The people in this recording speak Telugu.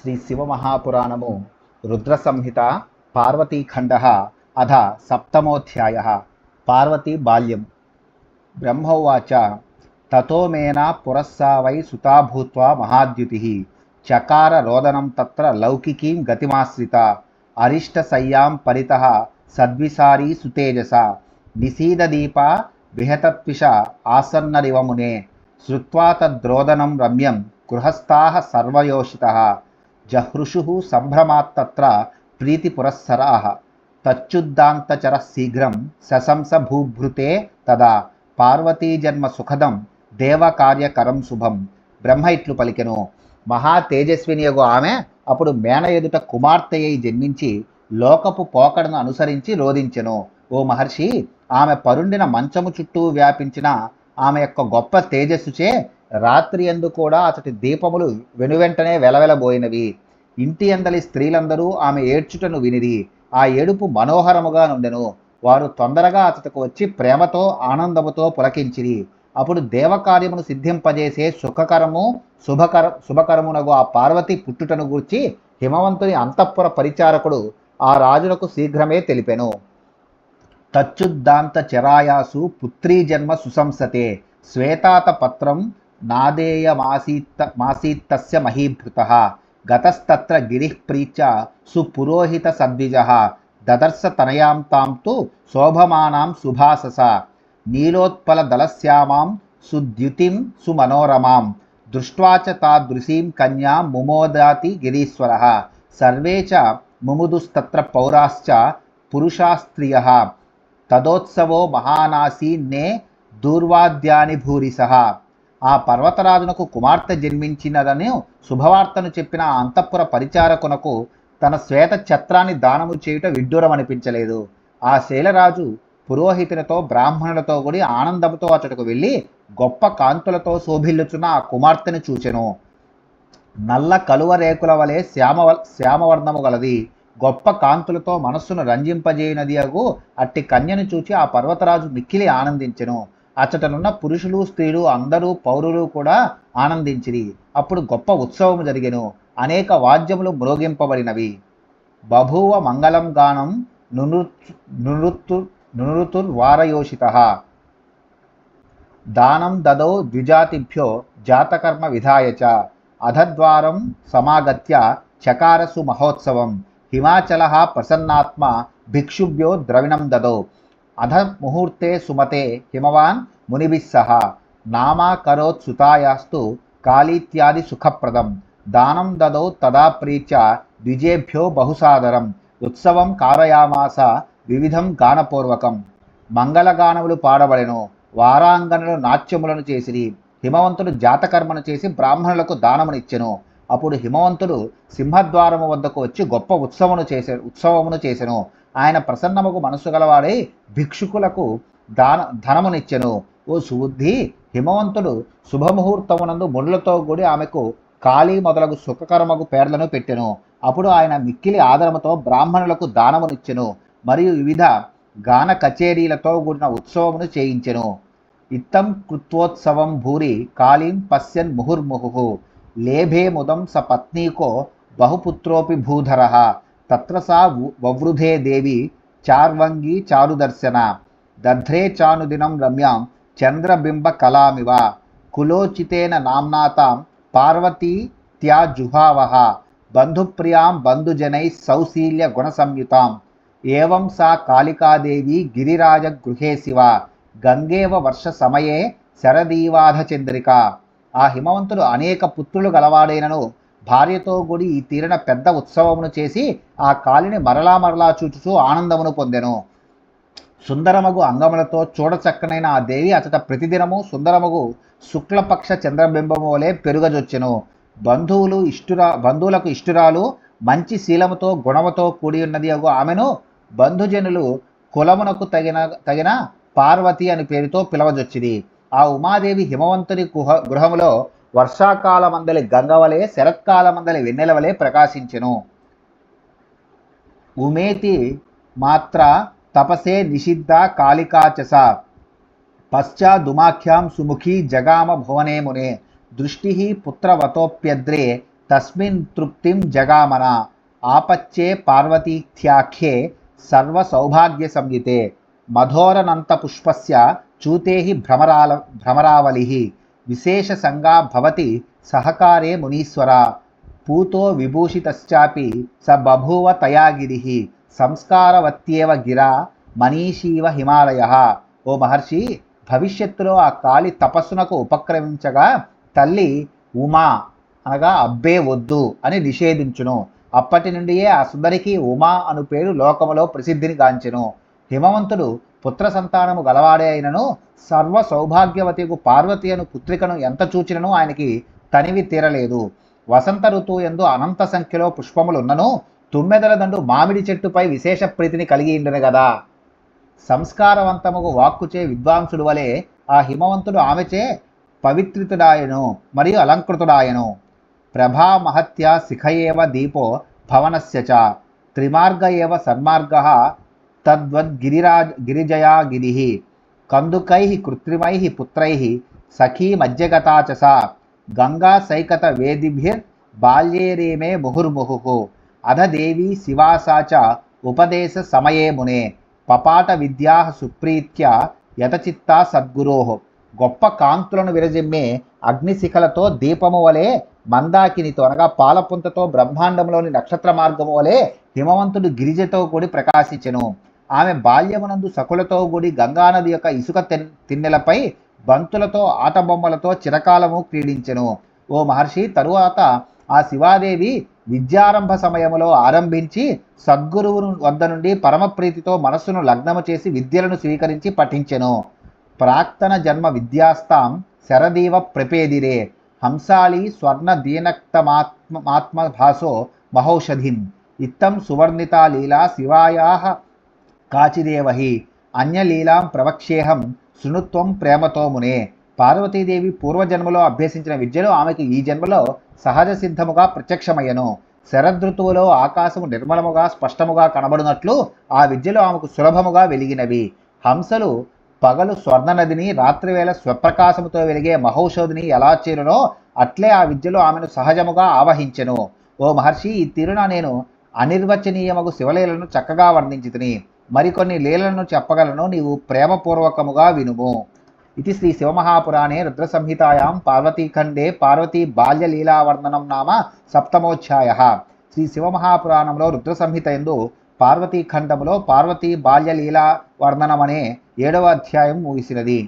శ్రీ శివమహాపురాణము రుద్ర సంహిత పార్వతీఖండ అధ సప్తమోధ్యాయ పార్వతీ బాల్యం బ్రహ్మోవాచ తతో మేనా పురస్సా వై సుతా భూత్వా మహాద్యుతిః చకార రోదనం తత్ర లౌకికీం గతిమాశ్రిత అరిష్టశయ్యాం పరితః సద్విసారీ సుతేజస నిశీదదీపా విహతత్విష ఆసన్నరివ మునే శ్రుత్వా తద్రోదనం రమ్యం గృహస్థాః సర్వయోషితః జహృషుః సంభ్రమాత్తత్ర ప్రీతిపురస్సరాః తచ్చుద్దాంతచరః శీఘ్రం సశంస భూభృతే తదా పార్వతీజన్మ సుఖదం దేవకార్యకరం శుభం. బ్రహ్మ ఇట్లు పలికెను. మహా తేజస్వినియగు ఆమె అప్పుడు మేన ఎదుట కుమార్తె అయి జన్మించి లోకపు పోకడను అనుసరించి రోధించెను. ఓ మహర్షి, ఆమె పరుండిన మంచము చుట్టూ వ్యాపించిన ఆమె యొక్క గొప్ప తేజస్సుచే రాత్రి యందు కూడా అతడి దీపములు వెనువెంటనే వెలవెలబోయినవి. ఇంటి అందలి స్త్రీలందరూ ఆమె ఏడ్చుటను వినిరి. ఆ ఏడుపు మనోహరముగా నుండెను. వారు తొందరగా అతడికి వచ్చి ప్రేమతో ఆనందముతో పులకించిరి. అప్పుడు దేవకార్యమును సిద్ధింపజేసే శుభకరమునగు ఆ పార్వతి పుట్టుటను గూర్చి హిమవంతుని అంతఃపుర పరిచారకుడు ఆ రాజులకు శీఘ్రమే తెలిపెను. తచ్చుద్దాంత చరాయాసు పుత్రీ జన్మ సుశంసతే శ్వేతాత పత్రం నాదేయమాసీత్తస్య మహీభృతః గతస్తత్ర గిరిః ప్రీత్య సుపురోహిత సద్విజః దదర్శ తనయాం తాం తు శోభమానాం సుభాసస నీలోత్పల దళశ్యామాం సుద్యుతిం సుమనోరమాం దృష్ట్వా చ తాదృశీం కన్యాం ముమోదాతి గిరీశ్వరః సర్వే చ ముముదుస్తత్ర పౌరాశ్చ పురుషాస్త్రియః తదోత్సవో మహానాసీన్నే దూర్వాద్యాని భూరిసః. ఆ పర్వతరాజునకు కుమార్తె జన్మించినదని శుభవార్తను చెప్పిన ఆ అంతఃపుర పరిచారకునకు తన శ్వేత ఛత్రాన్ని దానము చేయుట విడ్డూరమనిపించలేదు. ఆ శైలరాజు పురోహితునితో బ్రాహ్మణులతో కూడి ఆనందముతో అతడుకు వెళ్ళి గొప్ప కాంతులతో శోభిల్లుచున్న ఆ కుమార్తెను చూచెను. నల్ల కలువ రేకుల వలె శ్యామవర్ణము గలది, గొప్ప కాంతులతో మనస్సును రంజింపజేయునది అగు అట్టి కన్యను చూచి ఆ పర్వతరాజు మిక్కిలి ఆనందించెను. అచ్చటనున్న పురుషులు స్త్రీలు అందరూ పౌరులు కూడా ఆనందించిరి. అప్పుడు గొప్ప ఉత్సవము జరిగెను. అనేక వాద్యములు మ్రోగింపబడినవి. బభూవ మంగళం గానం నునృతుర్వారయోషితః దానం దదౌ ద్విజాతిభ్యో జాతకర్మ విధాయ చ అధద్వారం సమాగత్య చకారసు మహోత్సవం హిమాచలః ప్రసన్నాత్మ భిక్షుభ్యో ద్రవిణం దదౌ అధ ముహూర్తే సుమతే హిమవాన్ మునిభిః సహ నామాకరోత్ సుతాయాస్తు కాళీత్యాది సుఖప్రదం దానం దదౌ తదా ప్రీత్య ద్విజేభ్యో బహుసాదరం ఉత్సవం కారయామాస వివిధం గానపూర్వకం. మంగళగానములు పాడబడెను. వారాంగణలు నాట్యములను చేసిరి. హిమవంతుడు జాతకర్మను చేసి బ్రాహ్మణులకు దానమునిచ్చెను. అప్పుడు హిమవంతుడు సింహద్వారము వద్దకు వచ్చి గొప్ప ఉత్సవమును చేసెను. ఆయన ప్రసన్నముకు మనస్సు గలవాడై భిక్షుకులకు ధనమునిచ్చెను. ఓ సుబుద్ధి, హిమవంతుడు శుభముహూర్తమునందు మునులతో కూడి ఆమెకు కాళీ మొదలగు సుఖకరమగు పేర్లను పెట్టెను. అప్పుడు ఆయన మిక్కిలి ఆదరముతో బ్రాహ్మణులకు దానమునిచ్చెను మరియు వివిధ గాన కచేరీలతో కూడిన ఉత్సవమును చేయించెను. ఇత్తం కృత్వోత్సవం భూరి కాళీం పశ్యన్ ముహుర్ముహుః లేభే ముదం స పత్నీకో బహుపుత్రోపి భూధరః తత్ర సా వవృధే దేవి చార్వంగి చారుదర్శన దధ్రే చానుదినం రమ్యాం చంద్రబింబ కళామివ కులోచితేన నామ్నాతాం పార్వతీ త్యాజుహావః బంధుప్రియాం బంధుజనై సౌశీల్య గుణసంయుతాం ఏవం సా కాళికాదేవి గిరిరాజ గృహే శివ గంగేవ వర్ష సమయే శరదీవాధ చంద్రిక. ఆ హిమవంతుడు అనేక పుత్రులు గలవాడైనను భార్యతో కూడి ఈ తీరిన పెద్ద ఉత్సవమును చేసి ఆ కాళిని మరలా చూచుచూ ఆనందమును పొందెను. సుందరమగు అంగములతో చూడచక్కనైన ఆ దేవి అతట ప్రతిదినము సుందరమగు శుక్లపక్ష చంద్రబింబము వలె పెరుగజొచ్చెను. బంధువులకు ఇష్టురాలు, మంచి శీలముతో గుణముతో కూడి ఉన్నది అగు ఆమెను బంధుజనులు కులమునకు తగిన పార్వతి అని పేరుతో పిలవజొచ్చిది. ఆ ఉమాదేవి హిమవంతుని గృహములో వర్షాకాలమందలి గంగవలే శరత్కాలమందలి వెన్నెల వలె ప్రకాశించెను. ఉమేతి మాత్ర తపసే నిషిద్ధ కాళికాచస పశ్చాదుమాఖ్యాం సుముఖీ జగామ భువనే మునే దృష్టి పుత్రవతోప్యద్రే తస్మిన్ తృప్తిం జగామన ఆపచ్చే పార్వతీఖ్యాఖ్యే సర్వ సౌభాగ్య సంయుతే మధోరనంత పుష్పస్య చూతేహి భ్రమరావలి విశేష సంగా భవతి సహకారే మునీశ్వర పూతో విభూషితశ్చాపి స బభూవ తయా గిరిః సంస్కారవత్యేవ గిరా మనీషీవ హిమాలయ. ఓ మహర్షి, భవిష్యత్తులో ఆ కాళి తపస్సునకు ఉపక్రమించగా తల్లి ఉమా అనగా అబ్బే వద్దు అని నిషేధించును. అప్పటి నుండియే ఆ సుందరికి ఉమా అను పేరు లోకములో ప్రసిద్ధిని గాంచెను. హిమవంతుడు పుత్ర సంతానము గలవాడే అయినను సర్వ సౌభాగ్యవతికు పార్వతి అను పుత్రికను ఎంత చూచినను ఆయనకి తనివి తీరలేదు. వసంత ఋతువు యందు అనంత సంఖ్యలో పుష్పములున్నను తుమ్మెదల దండు మామిడి చెట్టుపై విశేష ప్రీతిని కలిగి ఉండును గదా. సంస్కారవంతముగు వాక్కుచే విద్వాంసుడు వలె ఆ హిమవంతుడు ఆమెచే పవిత్రితుడాయను మరియు అలంకృతుడాయను. ప్రభా మహత్య శిఖయేవ దీపో భవనస్య చ త్రిమార్గ ఏవ సన్మార్గః గిరిజయా గిరిః కందుకైః కృత్రిమైః పుత్రైః సఖీ మధ్యగతా చ సా గంగా సైకత వేదిభిర్ బాల్యేరేమే ముహుర్ముహుః అధ దేవీ శివాసా చ ఉపదేశ సమయే మునే పపాట విద్యా సుప్రీత్య యతచిత్తా సద్గురోః. గొప్ప కాంతులను విరజిమ్మే అగ్నిశిఖలతో దీపము వలె మందాకినితో అనగా పాలపుంతతో బ్రహ్మాండంలోని నక్షత్ర మార్గము వలె హిమవంతుడు గిరిజతో కూడి ప్రకాశించెను. ఆమె బాల్యమునందు సకులతో కూడి గంగానది యొక్క ఇసుక తిన్నెలపై బంతులతో ఆటబొమ్మలతో చిరకాలము క్రీడించెను. ఓ మహర్షి, తరువాత ఆ శివాదేవి విద్యారంభ సమయములో ఆరంభించి సద్గురువు వద్ద నుండి పరమప్రీతితో మనస్సును లగ్నము చేసి విద్యలను స్వీకరించి పఠించెను. ప్రాక్తన జన్మ విద్యాస్తాం శరదీవ ప్రపేదిరే హంసాళీ స్వర్ణ దీనక్తమాత్మభాసో మహౌషధిం ఇత్తం సువర్ణితా లీలా శివాయాః కాచిదేవహి అన్యలీలాం ప్రవక్ష్యేహం శృణుత్వం ప్రేమతో మునే. పార్వతీదేవి పూర్వజన్మలో అభ్యసించిన విద్యలు ఆమెకు ఈ జన్మలో సహజ సిద్ధముగా ప్రత్యక్షమయ్యను. శరదృతువులో ఆకాశము నిర్మలముగా స్పష్టముగా కనబడినట్లు ఆ విద్యలు ఆమెకు సులభముగా వెలిగినవి. హంసలు పగలు స్వర్ణనదిని, రాత్రివేళ స్వప్రకాశముతో వెలిగే మహౌషధిని ఎలా చేరునో అట్లే ఆ విద్యలు ఆమెను సహజముగా ఆవహించెను. ఓ మహర్షి, ఈ తీరున నేను అనిర్వచనీయమగు శివలీలను చక్కగా వర్ణించితిని. మరికొన్ని లీలలను చెప్పగలను, నీవు ప్రేమపూర్వకముగా వినుము. ఇది శ్రీ శివమహాపురాణే రుద్రసంహితాయాం పార్వతీఖండే పార్వతీ బాల్యలీలావర్ణనం నామ సప్తమోధ్యాయః. శ్రీ శివమహాపురాణంలో రుద్రసంహిత యందు పార్వతీఖండములో పార్వతీ బాల్యలీలా వర్ణనమనే 7వ అధ్యాయం ముగిసినది.